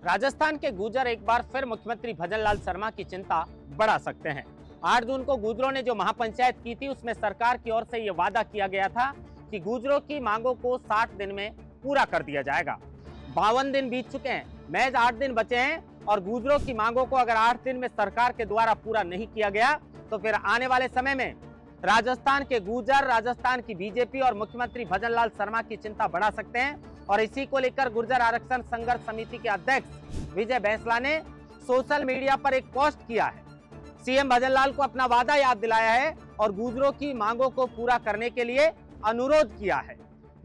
राजस्थान के गुर्जर एक बार फिर मुख्यमंत्री भजनलाल शर्मा की चिंता बढ़ा सकते हैं। 8 जून को गुर्जरों ने जो महापंचायत की थी उसमें सरकार की ओर से ये वादा किया गया था कि गुर्जरों की मांगों को 60 दिन में पूरा कर दिया जाएगा। 52 दिन बीत चुके हैं, महज 8 दिन बचे हैं और गुर्जरों की मांगों को अगर 8 दिन में सरकार के द्वारा पूरा नहीं किया गया तो फिर आने वाले समय में राजस्थान के गुर्जर, राजस्थान की बीजेपी और मुख्यमंत्री भजनलाल शर्मा की चिंता बढ़ा सकते हैं। और इसी को लेकर गुर्जर आरक्षण संघर्ष समिति के अध्यक्ष विजय बैंसला ने सोशल मीडिया पर एक पोस्ट किया है। सीएम भजनलाल को अपना वादा याद दिलाया है और गुर्जरों की मांगों को पूरा करने के लिए अनुरोध किया है।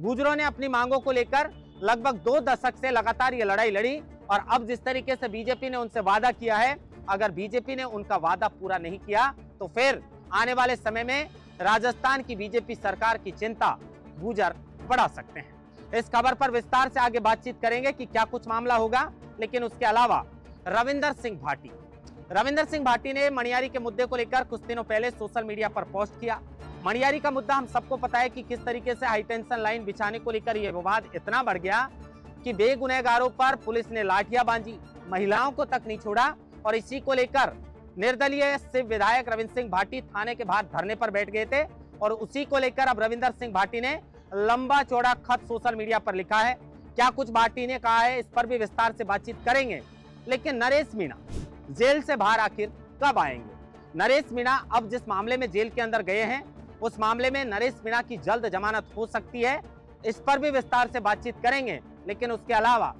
गुर्जरों ने अपनी मांगों को लेकर लगभग 2 दशक से लगातार ये लड़ाई लड़ी और अब जिस तरीके से बीजेपी ने उनसे वादा किया है, अगर बीजेपी ने उनका वादा पूरा नहीं किया तो फिर आने वाले समय में राजस्थान की बीजेपी सरकार की चिंता गुर्जर बढ़ा सकते हैं। इस खबर पर विस्तार से आगे बातचीत करेंगे कि क्या कुछ मामला होगा। लेकिन उसके अलावा रविंदर सिंह भाटी ने मणियारी के मुद्दे को लेकर कुछ दिनों पहले सोशल मीडिया पर पोस्ट किया। मणियारी का मुद्दा हम सबको पता है कि किस तरीके से हाई टेंशन लाइन बिछाने को लेकर यह विवाद इतना बढ़ गया कि बेगुनहगारों पर पुलिस ने लाठियां बांधी, महिलाओं को तक नहीं छोड़ा। और इसी को लेकर निर्दलीय शिव विधायक रविंदर सिंह भाटी थाने के बाहर धरने पर बैठ गए थे और उसी को लेकर अब रविंदर सिंह भाटी ने लंबा चौड़ा खत सोशल मीडिया पर लिखा है। क्या कुछ भाटी ने कहा है, इस पर भी विस्तार से बातचीत करेंगे। लेकिन नरेश मीणा जेल से बाहर आखिर कब आएंगे? नरेश मीणा अब जिस मामले में जेल के अंदर गए हैं उस मामले में नरेश मीणा की जल्द जमानत हो सकती है, इस पर भी विस्तार से बातचीत करेंगे। लेकिन उसके अलावा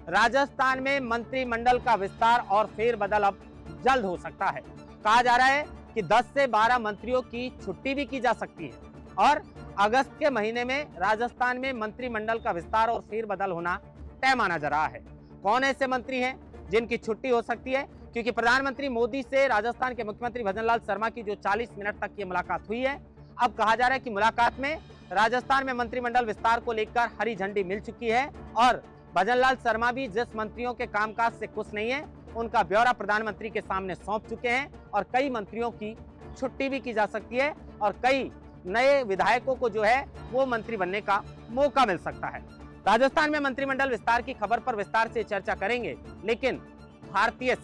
राजस्थान में मंत्रिमंडल का विस्तार और फेरबदल अब जल्द हो सकता है। कहा जा रहा है कि 10 से 12 मंत्रियों की छुट्टी भी की जा सकती है और अगस्त के महीने में राजस्थान में मंत्रिमंडल का विस्तार और फेरबदल होना तय माना जा रहा है। कौन ऐसे मंत्री हैं जिनकी छुट्टी हो सकती है? क्योंकि प्रधानमंत्री मोदी से राजस्थान के मुख्यमंत्री भजनलाल शर्मा की जो 40 मिनट तक की मुलाकात हुई है, अब कहा जा रहा है कि मुलाकात में राजस्थान में मंत्रिमंडल विस्तार को लेकर हरी झंडी मिल चुकी है और भजनलाल शर्मा भी जिस मंत्रियों के कामकाज से खुश नहीं है उनका ब्यौरा प्रधानमंत्री के सामने सौंप चुके हैं और कई मंत्रियों की छुट्टी भी की जा सकती है और कई नए विधायकों को जो है वो मंत्री बनने का मौका मिल सकता है। राजस्थान में मंत्रिमंडल विस्तार की खबर पर विस्तार से चर्चा करेंगे। लेकिन भारतीय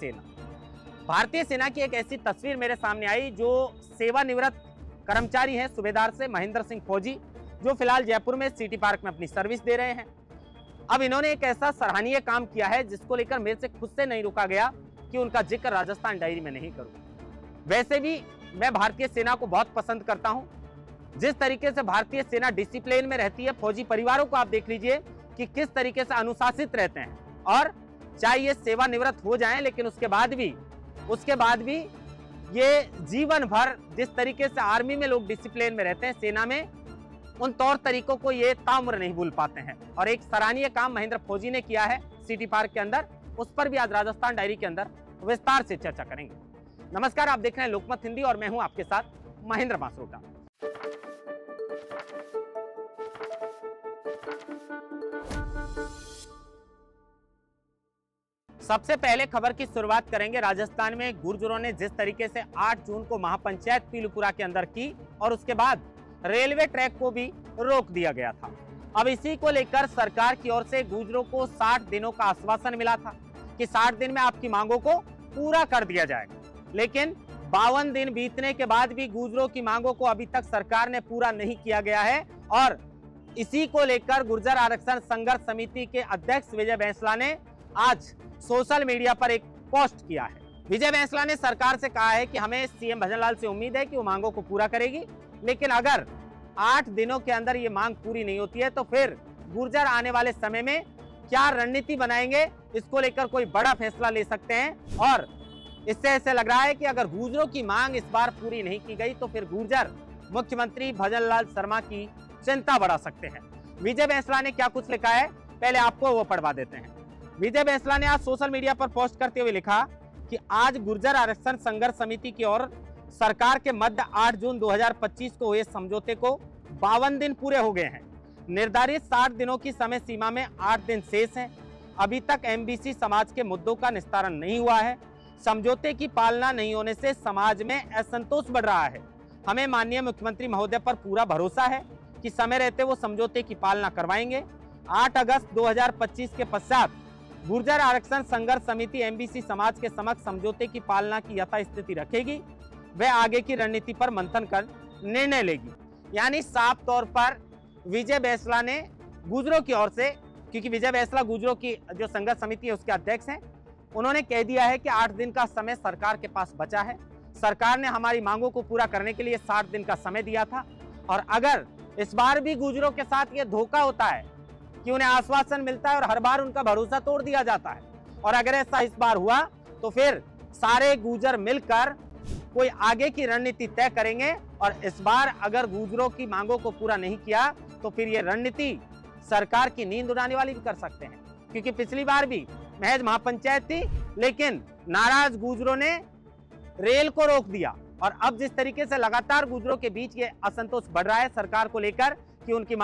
सेना की एक ऐसी तस्वीर मेरे सामने आई जो सेवानिवृत्त कर्मचारी हैं सूबेदार से महेंद्र सिंह फौजी, जो फिलहाल जयपुर में सिटी पार्क में अपनी सर्विस दे रहे हैं। अब इन्होंने एक ऐसा सराहनीय काम किया है जिसको लेकर मेरे से खुद से नहीं रुका गया कि उनका जिक्र राजस्थान डायरी में नहीं करूं। वैसे भी मैं भारतीय सेना को बहुत पसंद करता हूं। जिस तरीके से भारतीय सेना डिसिप्लिन में रहती है, फौजी परिवारों को आप देख लीजिए कि किस तरीके से अनुशासित रहते हैं और चाहे ये सेवानिवृत्त हो जाएं लेकिन उसके बाद भी ये जीवन भर जिस तरीके से आर्मी में लोग डिसिप्लिन में रहते हैं, सेना में उन तौर तरीकों को ये ताउम्र नहीं भूल पाते हैं। और एक सराहनीय काम महेंद्र फौजी ने किया है सिटी पार्क के अंदर, उस पर भी आज राजस्थान डायरी के अंदर विस्तार से चर्चा करेंगे। नमस्कार, आप देख रहे हैं लोकमत हिंदी और मैं हूं आपके साथ महेंद्र मासरोटा। सबसे पहले खबर की शुरुआत करेंगे। राजस्थान में गुर्जरों ने जिस तरीके से 8 जून को महापंचायत पीलूपुरा के अंदर की और उसके बाद रेलवे ट्रैक को भी रोक दिया गया था। अब इसी को लेकर सरकार की ओर से गुर्जरों को 60 दिनों का आश्वासन मिला था कि 60 दिन में आपकी मांगों को पूरा कर दिया जाएगा। लेकिन 52 दिन बीतने के बाद भी गुर्जरों की मांगों को अभी तक सरकार ने पूरा नहीं किया गया है और इसी को लेकर गुर्जर आरक्षण संघर्ष समिति के अध्यक्ष विजय बैंसला ने आज सोशल मीडिया पर एक पोस्ट किया है। विजय बैंसला ने सरकार से कहा है कि हमें सीएम भजनलाल से उम्मीद है कि वो मांगों को पूरा करेगी, लेकिन अगर 8 दिनों के अंदर ये मांग पूरी नहीं होती है तो फिर गुर्जर आने वाले समय में क्या रणनीति बनाएंगे, इसको लेकर कोई बड़ा फैसला ले सकते हैं। और इससे ऐसे लग रहा है कि अगर गुर्जरों की मांग इस बार पूरी नहीं की गई तो फिर गुर्जर मुख्यमंत्री भजनलाल शर्मा की चिंता बढ़ा सकते हैं। विजय बैंसला ने क्या कुछ लिखा है, पहले आपको वो पढ़वा देते हैं। विजय बैंसला ने आज सोशल मीडिया पर पोस्ट करते हुए लिखा कि आज गुर्जर आरक्षण संघर्ष समिति की ओर सरकार के मध्य 8 जून 2025 को हुए समझौते को 52 दिन पूरे हो गए हैं। निर्धारित 60 दिनों की समय सीमा में 8 दिन शेष हैं। अभी तक एमबीसी समाज के मुद्दों का निस्तारण नहीं हुआ है। समझौते की पालना नहीं होने से समाज में असंतोष बढ़ रहा है। हमें माननीय मुख्यमंत्री महोदय पर पूरा भरोसा है कि समय रहते वो समझौते की पालना करवाएंगे। 8 अगस्त 2025 के पश्चात गुर्जर आरक्षण संघर्ष समिति एमबीसी समाज के समक्ष समझौते की पालना की यथास्थिति रखेगी, वह आगे की रणनीति पर मंथन कर निर्णय लेगी। यानी साफ तौर पर विजय बैंसला ने गुर्जरों की ओर से, क्योंकि विजय बैंसला गुर्जरों की जो संघर्ष समिति है उसके अध्यक्ष हैं, उन्होंने कह दिया है कि 8 दिन का समय सरकार के पास बचा है। सरकार ने हमारी मांगों को पूरा करने के लिए 60 दिन का समय दिया था, और अगर इस बार भी गुर्जरों के साथ ये धोखा होता है कि उन्हें आश्वासन मिलता है और हर बार उनका भरोसा तोड़ दिया जाता है, और अगर ऐसा इस बार हुआ तो फिर सारे गुर्जर मिलकर कोई आगे की रणनीति तय करेंगे, और इस बार अगर गुर्जरों की मांगों को पूरा नहीं किया तो फिर ये रणनीति सरकार की नींद उड़ाने वाली भी कर सकते हैं। क्योंकि पिछली बार भी महज महापंचायत थी, लेकिन नाराज गुर्जरों ने रेल को रोक दिया, और अब जिस तरीके से लगातार गुर्जरों के बीच ये असंतोष बढ़ रहा है सरकार को लेकर कि उनकी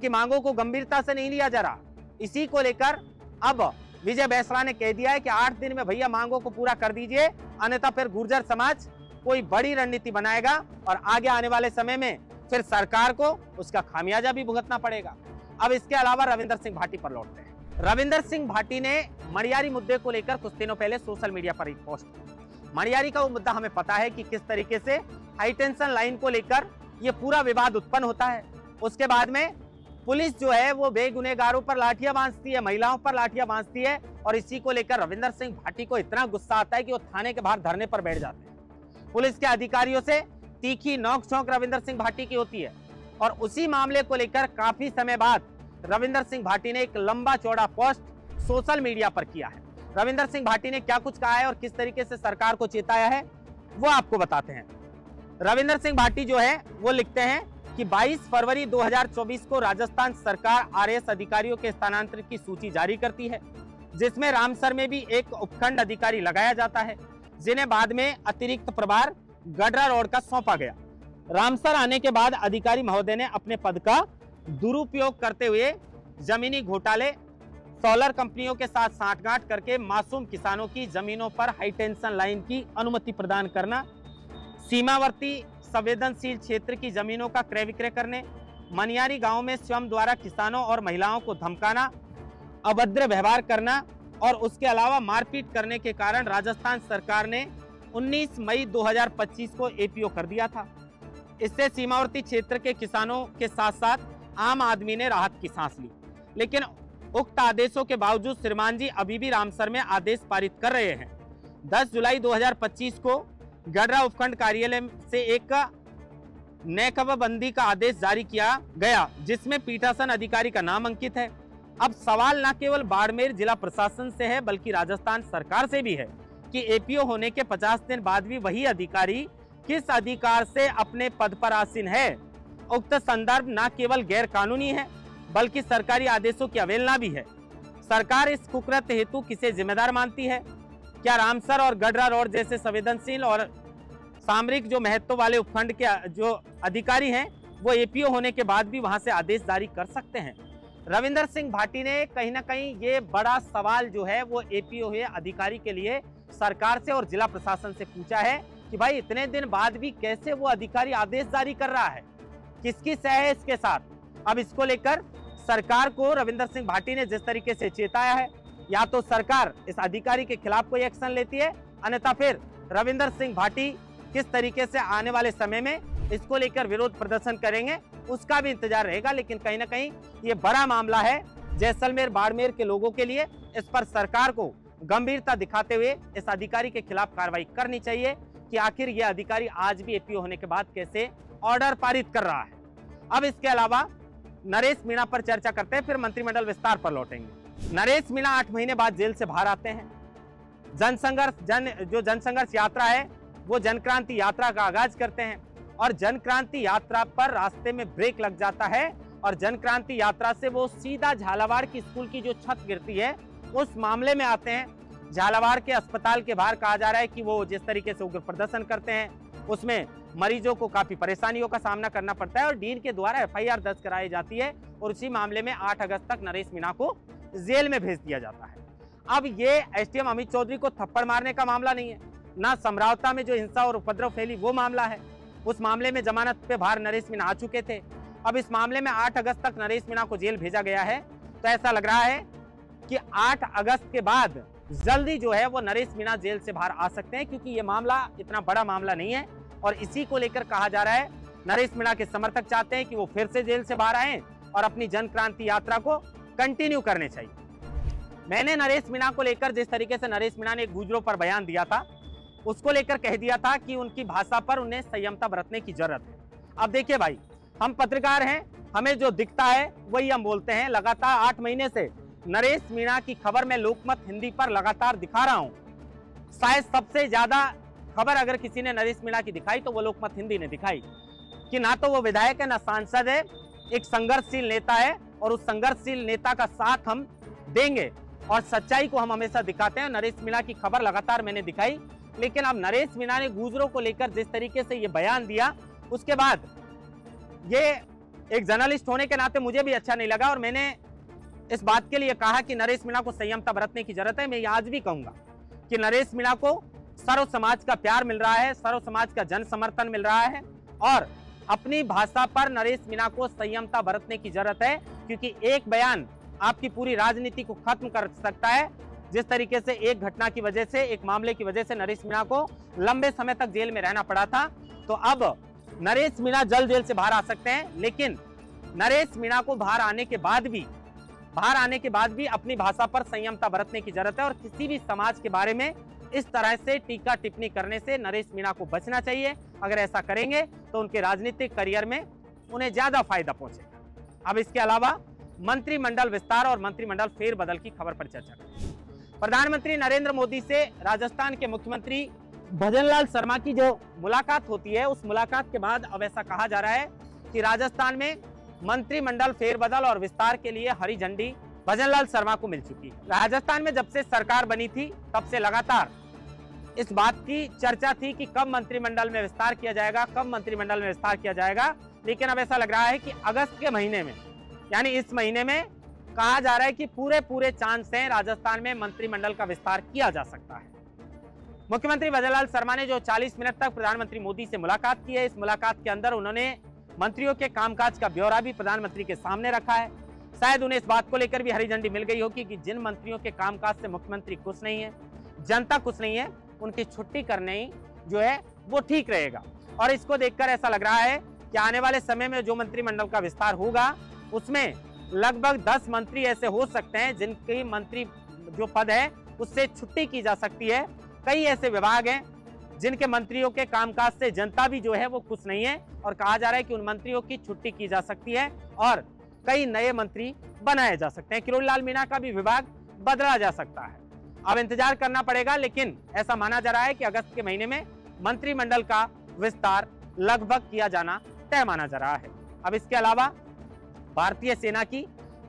मांगों को गंभीरता से नहीं लिया जा रहा, इसी को लेकर अब विजय बैंसला ने कह दिया है कि 8 दिन में भैया मांगों को पूरा कर दीजिए, अन्यथा फिर गुर्जर समाज कोई बड़ी रणनीति बनाएगा और आगे आने वाले समय में फिर सरकार को उसका खामियाजा भी भुगतना पड़ेगा। अब इसके अलावा रविंदर सिंह भाटी पर लौटते हैं। रविंदर सिंह भाटी ने मणियारी मुद्दे को लेकर कुछ दिनों पहले सोशल मीडिया पर एक पोस्ट की। मणियारी का वो मुद्दा हमें पता है कि किस तरीके से हाई टेंशन लाइन को लेकर ये पूरा विवाद उत्पन्न होता है। उसके बाद में पुलिस जो है वो बेगुनहगारों पर लाठियां बांधती है, महिलाओं पर लाठियां बांधती है, और इसी को लेकर रविंदर सिंह भाटी को इतना गुस्सा आता है कि वो थाने के बाहर धरने पर बैठ जाते हैं। पुलिस के अधिकारियों से तीखी नोक झोंक रविंदर सिंह भाटी की होती है, और उसी मामले को लेकर काफी समय बाद रविंदर सिंह भाटी ने एक लंबा चौड़ा पोस्ट सोशल मीडिया पर किया है। रविंदर सिंह भाटी ने क्या कुछ कहा है और किस तरीके से सरकार को चेताया है वो आपको बताते हैं। रविंदर सिंह भाटी जो है वो लिखते हैं कि 22 फरवरी 2024 को राजस्थान सरकार आरएएस अधिकारियों के स्थानांतरित की सूची जारी करती है, जिसमें रामसर में भी एक उपखंड अधिकारी लगाया जाता है, जिन्हें बाद में अतिरिक्त प्रभार गडरा रोड का सौंपा गया। रामसर आने के बाद अधिकारी महोदय ने अपने पद का दुरुपयोग करते हुए जमीनी घोटाले, सोलर कंपनियों के साथ सांठगांठ करके मासूम किसानों की जमीनों पर हाई टेंशन लाइन की अनुमति प्रदान करना, सीमावर्ती संवेदनशील क्षेत्र की जमीनों का क्रय विक्रय करने, मनियारी गांव में स्वयं द्वारा किसानों और महिलाओं को धमकाना, अभद्र व्यवहार करना और उसके अलावा मारपीट करने के कारण राजस्थान सरकार ने 19 मई 2025 को एपीओ कर दिया था। इससे सीमावर्ती क्षेत्र के किसानों के साथ साथ आम आदमी ने राहत की सांस ली, लेकिन उक्त आदेशों के बावजूद श्रीमान जी अभी भी रामसर में आदेश पारित कर रहे हैं। 10 जुलाई 2025 को गडरा उपखंड कार्यालय से एक नेकबंदी का आदेश जारी किया गया, जिसमें पीठासन अधिकारी का नाम अंकित है। अब सवाल न केवल बाड़मेर जिला प्रशासन से है बल्कि राजस्थान सरकार से भी है कि एपीओ होने के 50 दिन बाद भी वही अधिकारी किस अधिकार से अपने पद पर आसीन है। उक्त संदर्भ न केवल गैर कानूनी है बल्कि सरकारी आदेशों की अवहेलना भी है। सरकार इस कुकृत्य हेतु किसे जिम्मेदार मानती है? क्या रामसर और गडरा रोड जैसे संवेदनशील और सामरिक जो महत्व वाले उपखंड के जो अधिकारी हैं वो एपीओ होने के बाद भी वहां से आदेश जारी कर सकते हैं? रविंदर सिंह भाटी ने कहीं ना कहीं ये बड़ा सवाल जो है वो एपीओ हुए अधिकारी के लिए सरकार से और जिला प्रशासन से पूछा है कि भाई इतने दिन बाद भी कैसे वो अधिकारी आदेश जारी कर रहा है, किसकी सह है इसके साथ। अब इसको लेकर सरकार को रविंदर सिंह भाटी ने जिस तरीके से चेताया है, या तो सरकार इस अधिकारी के खिलाफ कोई एक्शन लेती है, अन्यथा फिर रविंदर सिंह भाटी किस तरीके से आने वाले समय में इसको लेकर विरोध प्रदर्शन करेंगे उसका भी इंतजार रहेगा। लेकिन कहीं ना कहीं ये बड़ा मामला है जैसलमेर बाड़मेर के लोगों के लिए। इस पर सरकार को गंभीरता दिखाते हुए इस अधिकारी के खिलाफ कार्रवाई करनी चाहिए कि आखिर ये अधिकारी आज भी एपीओ होने के बाद कैसे ऑर्डर पारित कर रहा है। अब इसके अलावा नरेश मीणा पर चर्चा करते हैं, फिर मंत्रिमंडल विस्तार पर लौटेंगे। नरेश मीणा 8 महीने बाद जेल से बाहर आते हैं। जनसंघर्ष यात्रा है वो जनक्रांति यात्रा का आगाज करते हैं, और जनक्रांति यात्रा पर रास्ते में ब्रेक लग जाता है और जनक्रांति यात्रा से वो सीधा झालावाड़ की स्कूल की जो छत गिरती है उस मामले में आते हैं। झालावाड़ के अस्पताल के बाहर कहा जा रहा है कि वो जिस तरीके से उग्र प्रदर्शन करते हैं उसमें मरीजों को काफी परेशानियों का सामना करना पड़ता है और डीन के द्वारा एफआईआर दर्ज कराई जाती है, और उसी मामले में 8 अगस्त तक नरेश मीणा को जेल में भेज दिया जाता है। अब ये एसडीएम अमित चौधरी को थप्पड़ मारने का मामला नहीं है, ना समरावता में जो हिंसा और उपद्रव फैली वो मामला है। उस मामले में जमानत पे बाहर नरेश मीणा आ चुके थे। अब इस मामले में 8 अगस्त तक नरेश मीणा को जेल भेजा गया है, तो ऐसा लग रहा है कि 8 अगस्त के बाद जल्दी जो है वो नरेश मीणा जेल से बाहर आ सकते हैं, क्योंकि ये मामला इतना बड़ा मामला नहीं है और इसी को लेकर कहा जा रहा है नरेश मीणा के समर्थक चाहते हैं कि वो फिर से जेल से बाहर आए और अपनी जन क्रांति यात्रा को कंटिन्यू करने चाहिए। मैंने नरेश मीणा को लेकर जिस तरीके से नरेश मीणा ने गुजरों पर बयान दिया था उसको लेकर कह दिया था कि उनकी भाषा पर उन्हें संयमता बरतने की जरूरत है। अब देखिए भाई, हम पत्रकार हैं, हमें जो दिखता है वही हम बोलते हैं। लगातार 8 महीने से नरेश मीणा की खबर मैं लोकमत हिंदी पर लगातार दिखा रहा हूं। शायद सबसे ज्यादा खबर अगर किसी ने नरेश मीणा की दिखाई तो वो लोकमत हिंदी ने दिखाई कि ना तो वो विधायक है ना सांसद है, एक संघर्षशील नेता है और उस संघर्षशील नेता का साथ हम देंगे और सच्चाई को हम हमेशा दिखाते हैं। नरेश मीणा की खबर लगातार मैंने दिखाई, लेकिन अब नरेश मीणा ने गुजरों को लेकर जिस तरीके से ये बयान दिया उसके बाद ये एक जर्नलिस्ट होने के नाते मुझे भी अच्छा नहीं लगा और मैंने इस बात के लिए कहा कि नरेश मीणा को संयमता बरतने की जरूरत है। मैं आज भी कहूंगा कि नरेश मीणा को सर्व समाज का प्यार मिल रहा है, सर्व समाज का जन समर्थन मिल रहा है और अपनी भाषा पर नरेश मीणा को संयमता बरतने की जरूरत है, क्योंकि एक बयान आपकी पूरी राजनीति को खत्म कर सकता है। जिस तरीके से एक घटना की वजह से, एक मामले की वजह से नरेश मीणा को लंबे समय तक जेल में रहना पड़ा था, तो अब नरेश मीणा जल्द जेल से बाहर आ सकते हैं। लेकिन नरेश मीणा को बाहर आने के बाद भी अपनी भाषा पर संयमता बरतने की जरूरत है और किसी भी समाज के बारे में इस तरह से टीका टिप्पणी करने से नरेश मीणा को बचना चाहिए। अगर ऐसा करेंगे तो उनके राजनीतिक करियर में उन्हें ज्यादा फायदा पहुंचेगा। अब इसके अलावा मंत्रिमंडल विस्तार और मंत्रिमंडल फेरबदल की खबर पर चर्चा करें। प्रधानमंत्री नरेंद्र मोदी से राजस्थान के मुख्यमंत्री भजनलाल शर्मा की जो मुलाकात होती है, उस मुलाकात के बाद अब ऐसा कहा जा रहा है कि राजस्थान में मंत्रिमंडल फेरबदल और विस्तार के लिए हरी झंडी भजनलाल शर्मा को मिल चुकी है। राजस्थान में जब से सरकार बनी थी तब से लगातार इस बात की चर्चा थी कि कब मंत्रिमंडल में विस्तार किया जाएगा, कब मंत्रिमंडल में विस्तार किया जाएगा। लेकिन अब ऐसा लग रहा है कि अगस्त के महीने में, यानी इस महीने में कहा जा रहा है कि पूरे चांस हैं राजस्थान में मंत्रिमंडल का विस्तार किया जा सकता है। मुख्यमंत्री भजनलाल शर्मा ने जो 40 मिनट तक प्रधानमंत्री मोदी से मुलाकात की है, इस मुलाकात के अंदर उन्होंने मंत्रियों के कामकाज का ब्यौरा भी प्रधानमंत्री के सामने रखा है। शायद उन्हें इस बात को लेकर भी हरी झंडी मिल गई होगी कि जिन मंत्रियों के कामकाज से मुख्यमंत्री खुश नहीं है, जनता खुश नहीं है, उनकी छुट्टी करने ही जो है वो ठीक रहेगा। और इसको देखकर ऐसा लग रहा है कि आने वाले समय में जो मंत्रिमंडल का विस्तार होगा उसमें लगभग 10 मंत्री ऐसे हो सकते हैं जिनकी मंत्री जो पद है उससे छुट्टी की जा सकती है। कई ऐसे विभाग हैं जिनके मंत्रियों के कामकाज से जनता भी जो है वो खुश नहीं है और कहा जा रहा है कि उन मंत्रियों की छुट्टी की जा सकती है और कई नए मंत्री बनाए जा सकते हैं। किरोड़ीलाल मीणा का भी विभाग बदला जा सकता है। अब इंतजार करना पड़ेगा, लेकिन ऐसा माना जा रहा है कि अगस्त के महीने में मंत्रिमंडल का विस्तार लगभग किया जाना तय माना जा रहा है। अब इसके अलावा भारतीय सेना की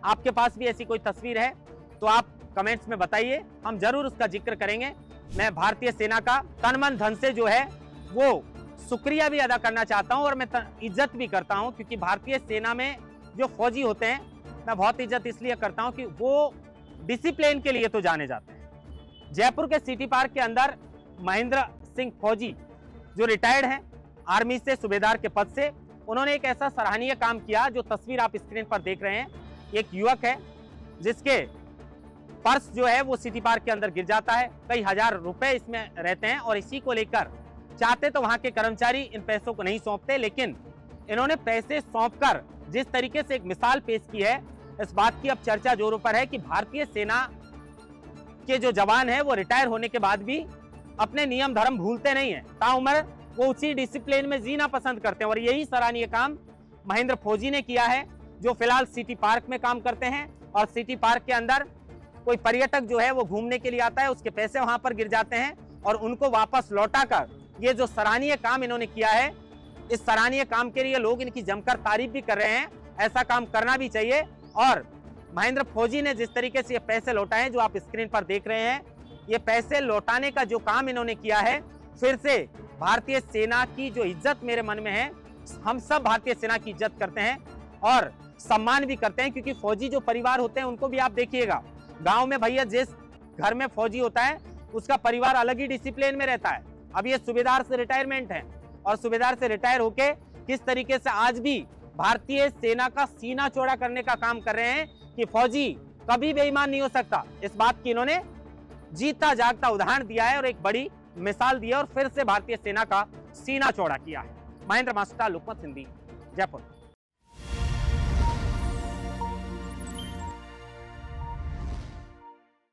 आपके पास भी ऐसी कोई तस्वीर है तो आप कमेंट्स में बताइए, हम जरूर उसका जिक्र करेंगे। मैं भारतीय सेना का तन मन धन से जो है वो शुक्रिया भी अदा करना चाहता हूं और मैं इज्जत भी करता हूं, क्योंकि भारतीय सेना में जो फौजी होते हैं मैं बहुत इज्जत इसलिए करता हूं कि वो डिसिप्लिन के लिए तो जाने जाते हैं। जयपुर के सिटी पार्क के अंदर महेंद्र सिंह फौजी जो रिटायर्ड हैं आर्मी से, सूबेदार के पद से, उन्होंने एक ऐसा सराहनीय काम किया जो तस्वीर आप स्क्रीन पर देख रहे हैं। एक युवक है जिसके पर्स जो है वो सिटी पार्क के अंदर गिर जाता है, कई हजार रुपए इसमें रहते हैं और इसी को लेकर चाहते तो वहां के कर्मचारी इन पैसों को नहीं सौंपते, लेकिन इन्होंने पैसे सौंपकर जिस तरीके से एक मिसाल पेश की है, इस बात की अब चर्चा जोरों पर है कि भारतीय सेना के जो जवान हैं वो रिटायर होने के बाद भी अपने नियम धर्म भूलते नहीं है, ताउम्र वो उसी डिसिप्लिन में जीना पसंद करते हैं। और यही सराहनीय काम महेंद्र फौजी ने किया है, जो फिलहाल सिटी पार्क में काम करते हैं और सिटी पार्क के अंदर कोई पर्यटक जो है वो घूमने के लिए आता है, उसके पैसे वहां पर गिर जाते हैं और उनको वापस लौटाकर ये जो सराहनीय काम इन्होंने किया है, इस सराहनीय काम के लिए लोग इनकी जमकर तारीफ भी कर रहे हैं। ऐसा काम करना भी चाहिए। और महेंद्र फौजी ने जिस तरीके से ये पैसे लौटाए जो आप स्क्रीन पर देख रहे हैं, ये पैसे लौटाने का जो काम इन्होंने किया है, फिर से भारतीय सेना की जो इज्जत मेरे मन में है, हम सब भारतीय सेना की इज्जत करते हैं और सम्मान भी करते हैं, क्योंकि फौजी जो परिवार होते हैं उनको भी आप देखिएगा, गांव में भैया जिस घर में फौजी होता है उसका परिवार अलग ही डिसिप्लिन में रहता है। अब ये सूबेदार से रिटायरमेंट है और सूबेदार से रिटायर होके किस तरीके से आज भी भारतीय सेना का सीना चौड़ा करने का काम कर रहे हैं कि फौजी कभी बेईमान नहीं हो सकता। इस बात की इन्होंने जीता जागता उदाहरण दिया है और एक बड़ी मिसाल दी है और फिर से भारतीय सेना का सीना चौड़ा किया है। महेंद्र मास्टर, लोकमत हिंदी, जयपुर।